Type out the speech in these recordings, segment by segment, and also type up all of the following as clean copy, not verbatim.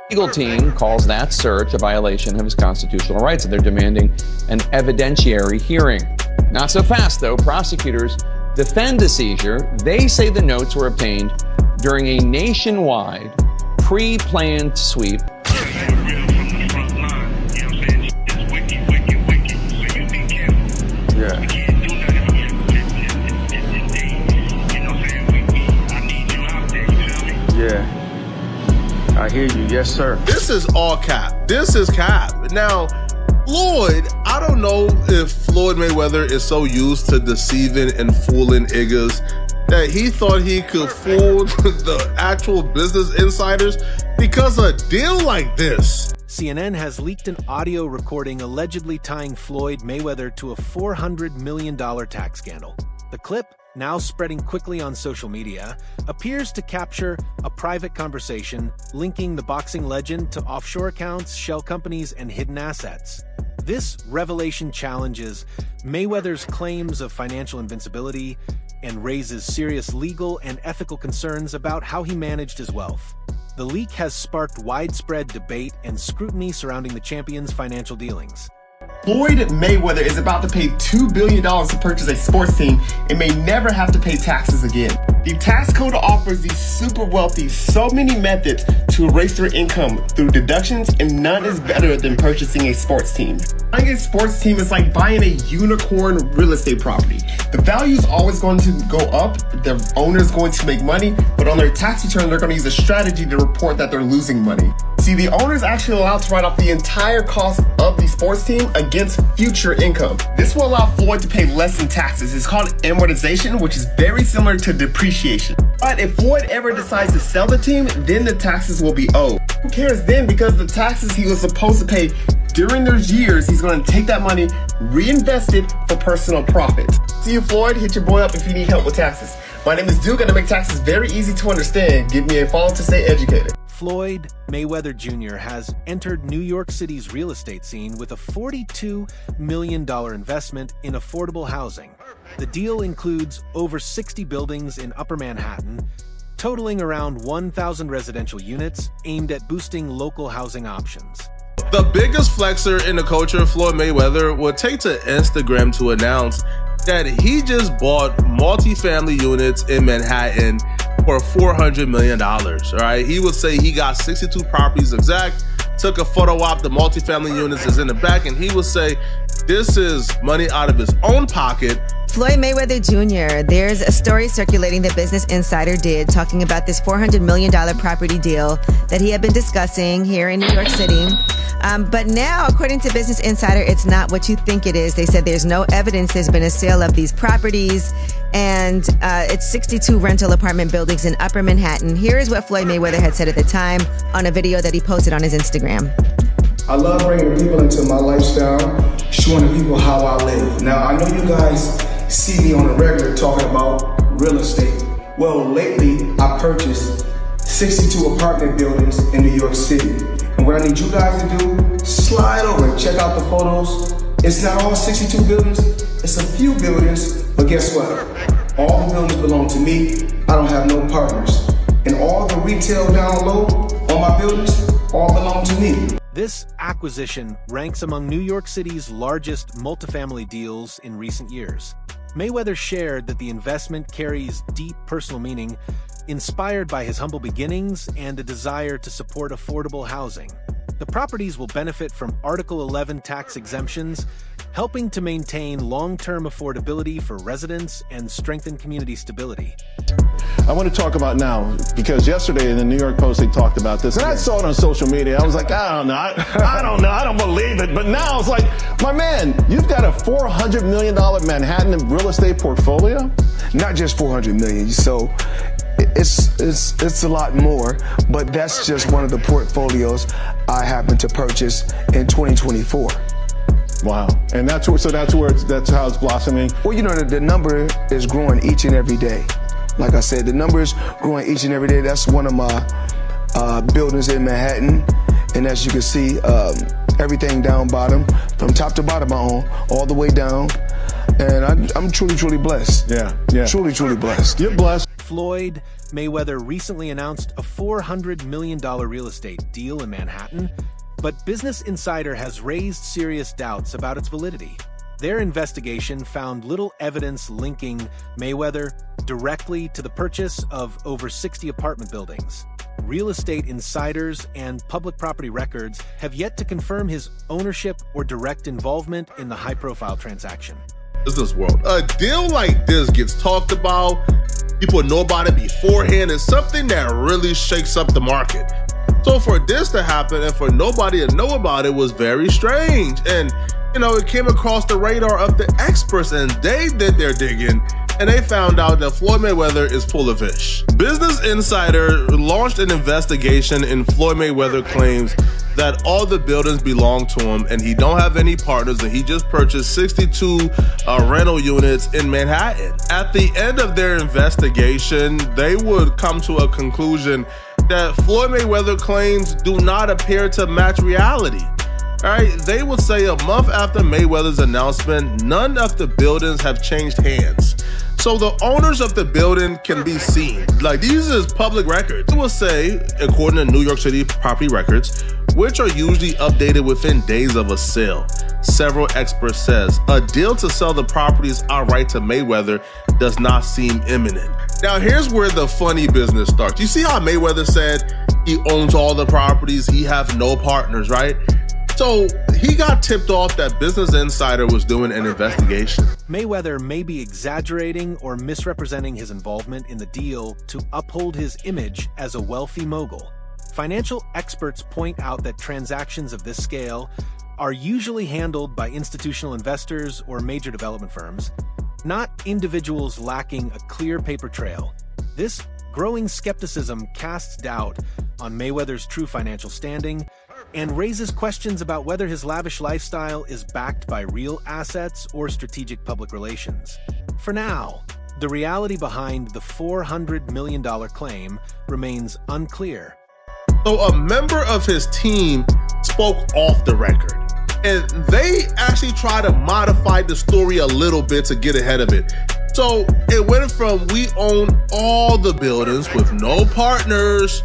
legal team calls that search a violation of his constitutional rights, and they're demanding an evidentiary hearing. Not so fast, though. Prosecutors defend the seizure. They say the notes were obtained during a nationwide, pre-planned sweep. Yeah. Yeah. I hear you. Yes, sir. This is all cap. This is cap. Now, Floyd, I don't know if Floyd Mayweather is so used to deceiving and fooling niggas that he thought he could fool the actual business insiders because a deal like this. CNN has leaked an audio recording allegedly tying Floyd Mayweather to a $400 million tax scandal. The clip, now spreading quickly on social media, appears to capture a private conversation linking the boxing legend to offshore accounts, shell companies, and hidden assets. This revelation challenges Mayweather's claims of financial invincibility and raises serious legal and ethical concerns about how he managed his wealth. The leak has sparked widespread debate and scrutiny surrounding the champion's financial dealings. Floyd Mayweather is about to pay $2 billion to purchase a sports team and may never have to pay taxes again. The tax code offers the super wealthy so many methods to erase their income through deductions, and none is better than purchasing a sports team. Buying a sports team is like buying a unicorn real estate property. The value is always going to go up, the owner is going to make money, but on their tax return, they're going to use a strategy to report that they're losing money. See, the owner is actually allowed to write off the entire cost of the sports team against future income. This will allow Floyd to pay less in taxes. It's called amortization, which is very similar to depreciation. But if Floyd ever decides to sell the team, then the taxes will be owed. Who cares then? Because the taxes he was supposed to pay during those years, he's going to take that money, reinvest it for personal profit. See you, Floyd. Hit your boy up if you need help with taxes. My name is Duke, and I make taxes very easy to understand. Give me a follow to stay educated. Floyd Mayweather Jr. has entered New York City's real estate scene with a $42 million investment in affordable housing. The deal includes over 60 buildings in Upper Manhattan, totaling around 1,000 residential units aimed at boosting local housing options. The biggest flexer in the culture, Floyd Mayweather, would take to Instagram to announce that he just bought multifamily units in Manhattan for $400 million, all right? He would say he got 62 properties exact, took a photo op, the multifamily units is in the back, and he would say this is money out of his own pocket. Floyd Mayweather Jr., there's a story circulating that Business Insider did talking about this $400 million property deal that he had been discussing here in New York City. But now, according to Business Insider, it's not what you think it is. They said there's no evidence there's been a sale of these properties, and it's 62 rental apartment buildings in Upper Manhattan. Here is what Floyd Mayweather had said at the time on a video that he posted on his Instagram. I love bringing people into my lifestyle, showing the people how I live. Now, I know you guys see me on a regular talking about real estate. Well, lately, I purchased 62 apartment buildings in New York City. And what I need you guys to do, slide over and check out the photos. It's not all 62 buildings, it's a few buildings, but guess what? All the buildings belong to me. I don't have no partners. And all the retail down low on my buildings all belong to me. This acquisition ranks among New York City's largest multifamily deals in recent years. Mayweather shared that the investment carries deep personal meaning, inspired by his humble beginnings and a desire to support affordable housing. The properties will benefit from Article 11 tax exemptions, helping to maintain long-term affordability for residents and strengthen community stability. I want to talk about now, because yesterday in the New York Post, they talked about this, and I saw it on social media. I was like, I don't know, I don't believe it. But now it's like, my man, you've got a $400 million Manhattan real estate portfolio? Not just 400 million, so it's a lot more, but that's just one of the portfolios I happen to purchase in 2024. Wow, and that's how it's blossoming. Well, you know, the number is growing each and every day. Like I said, the number is growing each and every day. That's one of my buildings in Manhattan, and as you can see, everything down bottom, from top to bottom I own, all the way down, and I'm truly, truly blessed. Yeah. Truly, truly blessed. You're blessed. Floyd Mayweather recently announced a $400 million real estate deal in Manhattan, but Business Insider has raised serious doubts about its validity. Their investigation found little evidence linking Mayweather directly to the purchase of over 60 apartment buildings. Real estate insiders and public property records have yet to confirm his ownership or direct involvement in the high-profile transaction. Business world, a deal like this gets talked about, people know about it beforehand. It's something that really shakes up the market. So for this to happen and for nobody to know about it was very strange. And it came across the radar of the experts, and they did their digging, and they found out that Floyd Mayweather is full of fish. Business Insider launched an investigation, and Floyd Mayweather claims that all the buildings belong to him, and he don't have any partners, and he just purchased 62 rental units in Manhattan. At the end of their investigation, they would come to a conclusion that Floyd Mayweather claims do not appear to match reality. All right, they would say a month after Mayweather's announcement, none of the buildings have changed hands. So the owners of the building can be seen. Like, these is public records. They will say, according to New York City property records, which are usually updated within days of a sale. Several experts says a deal to sell the properties outright to Mayweather does not seem imminent. Now, here's where the funny business starts. You see how Mayweather said he owns all the properties, he have no partners, right? So he got tipped off that Business Insider was doing an investigation. Mayweather may be exaggerating or misrepresenting his involvement in the deal to uphold his image as a wealthy mogul. Financial experts point out that transactions of this scale are usually handled by institutional investors or major development firms, not individuals lacking a clear paper trail. This growing skepticism casts doubt on Mayweather's true financial standing and raises questions about whether his lavish lifestyle is backed by real assets or strategic public relations. For now, the reality behind the $400 million claim remains unclear. So a member of his team spoke off the record, and they actually tried to modify the story a little bit to get ahead of it. So it went from we own all the buildings with no partners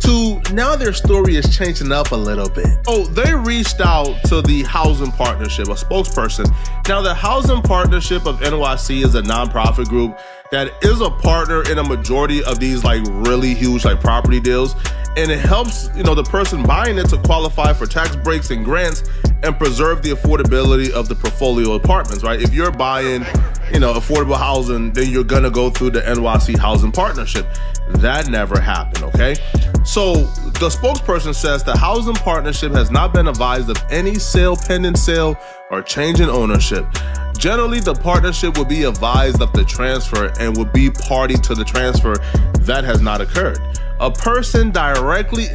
to now their story is changing up a little bit. Oh, they reached out to the Housing Partnership, a spokesperson. Now, the Housing Partnership of NYC is a nonprofit group that is a partner in a majority of these really huge property deals. And it helps, the person buying it to qualify for tax breaks and grants and preserve the affordability of the portfolio apartments, right? If you're buying, affordable housing, then you're gonna go through the NYC Housing Partnership. That never happened, okay? So the spokesperson says the Housing Partnership has not been advised of any sale, pending sale, or change in ownership. Generally, the partnership would be advised of the transfer and would be party to the transfer. That has not occurred. A person directly...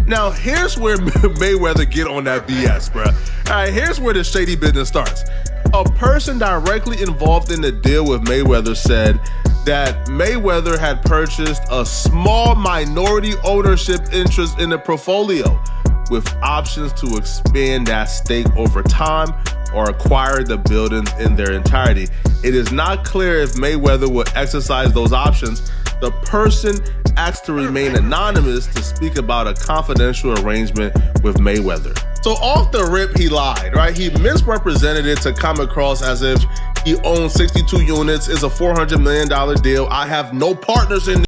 Now, here's where Mayweather get on that BS, bruh. All right, here's where the shady business starts. A person directly involved in the deal with Mayweather said that Mayweather had purchased a small minority ownership interest in the portfolio with options to expand that stake over time or acquire the buildings in their entirety. It is not clear if Mayweather will exercise those options. The person asked to remain anonymous to speak about a confidential arrangement with Mayweather. So off the rip, he lied, right? He misrepresented it to come across as if he owns 62 units, is a $400 million deal. I have no partners in